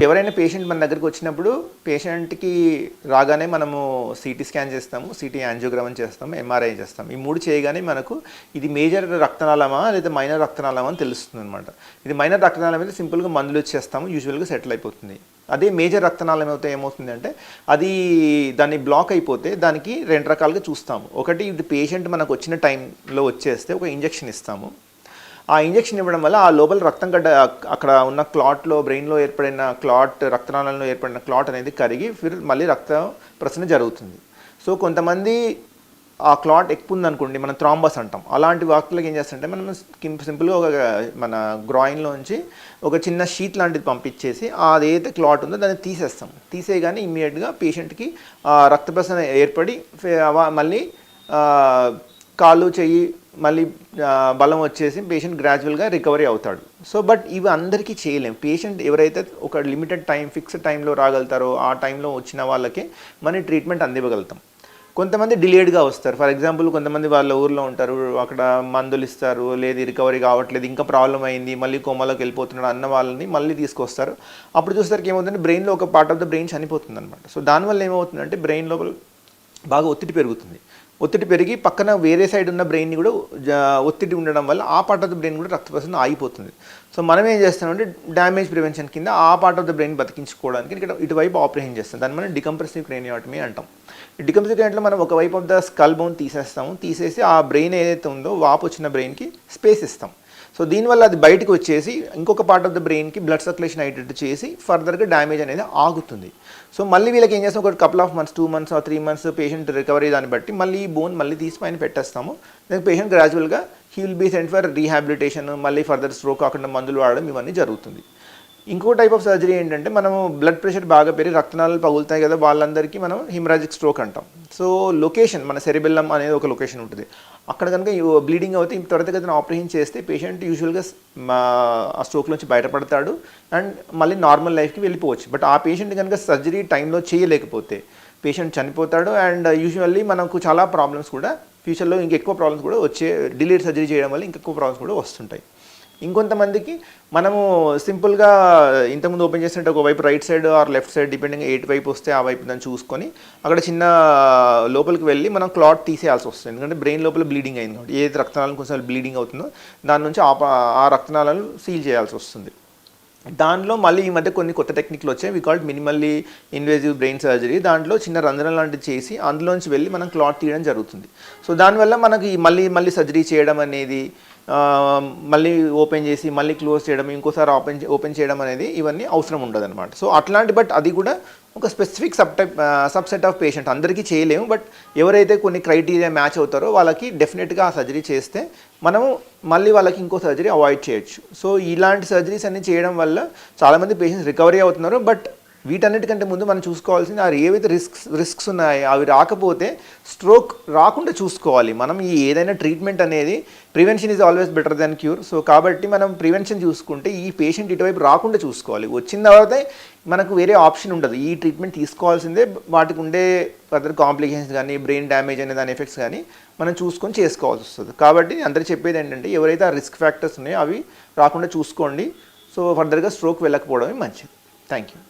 ఎవరైనా పేషెంట్ మన దగ్గరికి వచ్చినప్పుడు పేషెంట్కి రాగానే మనము సిటీ స్కాన్ చేస్తాము, సిటీ యాంజియోగ్రామ్ చేస్తాము, ఎంఆర్ఐ చేస్తాము. ఈ 3 చేయగానే మనకు ఇది మేజర్ రక్తనాళమా లేదా మైనర్ రక్తనాళమా అని తెలుస్తుంది అనమాట. ఇది మైనర్ రక్తనాళం అయితే సింపుల్గా మందులు ఇచ్చేస్తాము, యూజువల్గా సెటిల్ అయిపోతుంది. అదే మేజర్ రక్తనాళం అయితే ఏమవుతుంది అంటే అది దాన్ని బ్లాక్ అయిపోతే దానికి 2 రకాలుగా చూస్తాము. ఒకటి ఇది పేషెంట్ మనకు వచ్చిన టైంలో వచ్చేస్తే ఒక ఇంజెక్షన్ ఇస్తాము. ఆ ఇంజెక్షన్ ఇవ్వడం వల్ల ఆ లోపల రక్తం గడ్డ అక్కడ ఉన్న క్లాట్లో బ్రెయిన్లో ఏర్పడిన క్లాట్, రక్తనాళంలో ఏర్పడిన క్లాట్ అనేది కరిగి మళ్ళీ రక్త ప్రసరణ జరుగుతుంది. సో కొంతమంది ఆ క్లాట్ ఎక్కువ ఉందనుకోండి, మనం థ్రాంబస్ అంటాం. అలాంటి వాక్తులకు ఏం చేస్తారంటే మనం సింపుల్గా ఒక మన గ్రాయిన్లోంచి ఒక చిన్న షీట్ లాంటిది పంపించేసి అదైతే క్లాట్ ఉందో దాన్ని తీసేస్తాం. తీసేయగానే ఇమ్మీడియట్గా పేషెంట్కి రక్త ప్రసరణ ఏర్పడి మళ్ళీ కాళ్ళు చెయ్యి మళ్ళీ బలం వచ్చేసి పేషెంట్ గ్రాడ్యువల్గా రికవరీ అవుతాడు. సో బట్ ఇవి అందరికీ చేయలేం. పేషెంట్ ఎవరైతే ఒక లిమిటెడ్ టైం, ఫిక్స్డ్ టైంలో రాగలుగుతారో ఆ టైంలో వచ్చిన వాళ్ళకి మనం ట్రీట్మెంట్ అందివ్వగలుగుతాం. కొంతమంది డిలేడ్గా వస్తారు. ఫర్ ఎగ్జాంపుల్ కొంతమంది వాళ్ళ ఊర్లో ఉంటారు, అక్కడ మందులు ఇస్తారు, లేదు రికవరీ కావట్లేదు, ఇంకా ప్రాబ్లం అయింది, మళ్ళీ కోమాలోకి వెళ్ళిపోతున్నాడు అన్న వాళ్ళని మళ్ళీ తీసుకొస్తారు. అప్పుడు చూసేసరికి ఏమవుతుందంటే బ్రెయిన్లో ఒక పార్ట్ ఆఫ్ ద బ్రెయిన్ చనిపోతుంది అనమాట. సో దానివల్ల ఏమవుతుందంటే బ్రెయిన్ లోపల బాగా ఒత్తిడి పెరుగుతుంది. ఒత్తిడి పెరిగి పక్కన వేరే సైడ్ ఉన్న బ్రెయిన్ని కూడా ఒత్తిడి ఉండడం వల్ల ఆ పార్ట్ ఆఫ్ ద బ్రెయిన్ కూడా రక్త ప్రసరణ ఆగిపోతుంది. సో మనం ఏం చేస్తామంటే డ్యామేజ్ ప్రివెన్షన్ కింద ఆ పార్ట్ ఆఫ్ ద బ్రెయిన్ బతికించుకోవడానికి ఇక్కడ ఇటువైపు ఆపరేషన్ చేస్తాం. దాన్ని మనం డికంప్రెసివ్ క్రేనియోటమీ అంటాం. ఈ డికంప్రెసివ్ క్రేనియోటమీలో మనం ఒకవైపు ఆఫ్ ద స్కల్ బోన్ తీసేస్తాము. తీసేసి ఆ బ్రెయిన్ ఏదైతే ఉందో వాపు వచ్చిన బ్రెయిన్కి స్పేస్ ఇస్తాం. సో దీనివల్ల అది బయటకు వచ్చేసి ఇంకొక పార్ట్ ఆఫ్ ద బ్రెయిన్కి బ్లడ్ సర్క్యులేషన్ అయ్యేటట్టు చేసి ఫర్దర్గా డ్యామేజ్ అనేది ఆగుతుంది. సో మళ్ళీ వీళ్ళకి ఏం చేస్తాం, ఒక couple of months, 2 months or 3 months patient recovery దాన్ని బట్టి మళ్ళీ ఈ బోన్ మళ్ళీ తీసి పైన పెట్టేస్తాము. దానికి పేషెంట్ గ్రాడ్యువల్గా he will be sent for rehabilitation, మళ్ళీ ఫర్దర్ స్ట్రోక్ కాకుండా మందులు వాడడం ఇవన్నీ జరుగుతుంది. ఇంకో టైప్ ఆఫ్ సర్జరీ ఏంటంటే మనము బ్లడ్ ప్రెషర్ బాగా పెరిగి రక్తనాళాలు పగులుతాయి కదా, వాళ్ళందరికీ మనం హిమరాజిక్ స్ట్రోక్ అంటాం. సో లొకేషన్ మన సెరిబెల్లం అనేది ఒక లొకేషన్ ఉంటుంది. అక్కడ కనుక బ్లీడింగ్ అవుతే త్వరితగతిన ఆపరేషన్ చేస్తే పేషెంట్ యూజువల్గా ఆ స్ట్రోక్ నుంచి బయటపడతాడు అండ్ మళ్ళీ నార్మల్ లైఫ్కి వెళ్ళిపోవచ్చు. బట్ ఆ పేషెంట్ కనుక సర్జరీ టైంలో చేయలేకపోతే పేషెంట్ చనిపోతాడు. అండ్ యూజువల్లీ మనకు చాలా ప్రాబ్లమ్స్ కూడా ఫ్యూచర్లో ఇంకెక్కువ ప్రాబ్లమ్స్ కూడా వచ్చే, డిలేడ్ సర్జరీ చేయడం వల్ల ఇంకెక్కువ ప్రాబ్లమ్స్ కూడా వస్తుంటాయి. ఇంకొంతమందికి మనము సింపుల్గా ఇంతకుముందు ఓపెన్ చేస్తుంటే ఒకవైపు right side or left side depending ఏ వైపు వస్తే ఆ వైపు దాన్ని చూసుకొని అక్కడ చిన్న లోపలికి వెళ్ళి మనం క్లాట్ తీసేయాల్సి వస్తుంది. ఎందుకంటే బ్రెయిన్ లోపల బ్లీడింగ్ అయింది కాబట్టి ఏది రక్తనాళం కొంచెం బ్లీడింగ్ అవుతుందో దాని నుంచి ఆ రక్తనాళాలను సీల్ చేయాల్సి వస్తుంది. దాంట్లో మళ్ళీ ఈ మధ్య కొన్ని కొత్త టెక్నిక్లు వచ్చాయి, we called minimally invasive brain surgery. దాంట్లో చిన్న రంధ్రం లాంటిది చేసి అందులోంచి వెళ్ళి మనం క్లాట్ తీయడం జరుగుతుంది. సో దానివల్ల మనకి మళ్ళీ సర్జరీ చేయడం అనేది, మళ్ళీ ఓపెన్ చేసి మళ్ళీ క్లోజ్ చేయడం, ఇంకోసారి ఓపెన్ చేయడం అనేది ఇవన్నీ అవసరం ఉండదు అనమాట. సో అట్లాంటి బట్ అది కూడా ఒక స్పెసిఫిక్ సబ్సెట్ ఆఫ్ పేషెంట్, అందరికీ చేయలేము. బట్ ఎవరైతే కొన్ని క్రైటీరియా మ్యాచ్ అవుతారో వాళ్ళకి డెఫినెట్గా ఆ సర్జరీ చేస్తే మనము మళ్ళీ వాళ్ళకి ఇంకో సర్జరీ అవాయిడ్ చేయొచ్చు. సో ఇలాంటి సర్జరీస్ అన్ని చేయడం వల్ల చాలామంది పేషెంట్స్ రికవరీ అవుతున్నారు. బట్ వీటన్నిటికంటే ముందు మనం చూసుకోవాల్సింది అవి ఏవైతే రిస్క్స్ ఉన్నాయో అవి రాకపోతే స్ట్రోక్ రాకుండా చూసుకోవాలి. మనం ఈ ఏదైనా ట్రీట్మెంట్ అనేది prevention is always better than cure. So కాబట్టి మనం ప్రివెన్షన్ చూసుకుంటే ఈ పేషెంట్ ఇటువైపు రాకుండా చూసుకోవాలి. వచ్చిన తర్వాత మనకు వేరే ఆప్షన్ ఉండదు, ఈ ట్రీట్మెంట్ తీసుకోవాల్సిందే. వాటికి ఉండే ఫర్దర్ కాంప్లికేషన్స్ కానీ బ్రెయిన్ డ్యామేజ్ అనే దాని ఎఫెక్ట్స్ కానీ మనం చూసుకొని చేసుకోవాల్సి వస్తుంది. కాబట్టి అందరూ చెప్పేది ఏంటంటే ఎవరైతే ఆ రిస్క్ ఫ్యాక్టర్స్ ఉన్నాయో అవి రాకుండా చూసుకోండి. సో ఫర్దర్గా స్ట్రోక్ వెళ్ళకపోవడమే మంచిది. Thank you.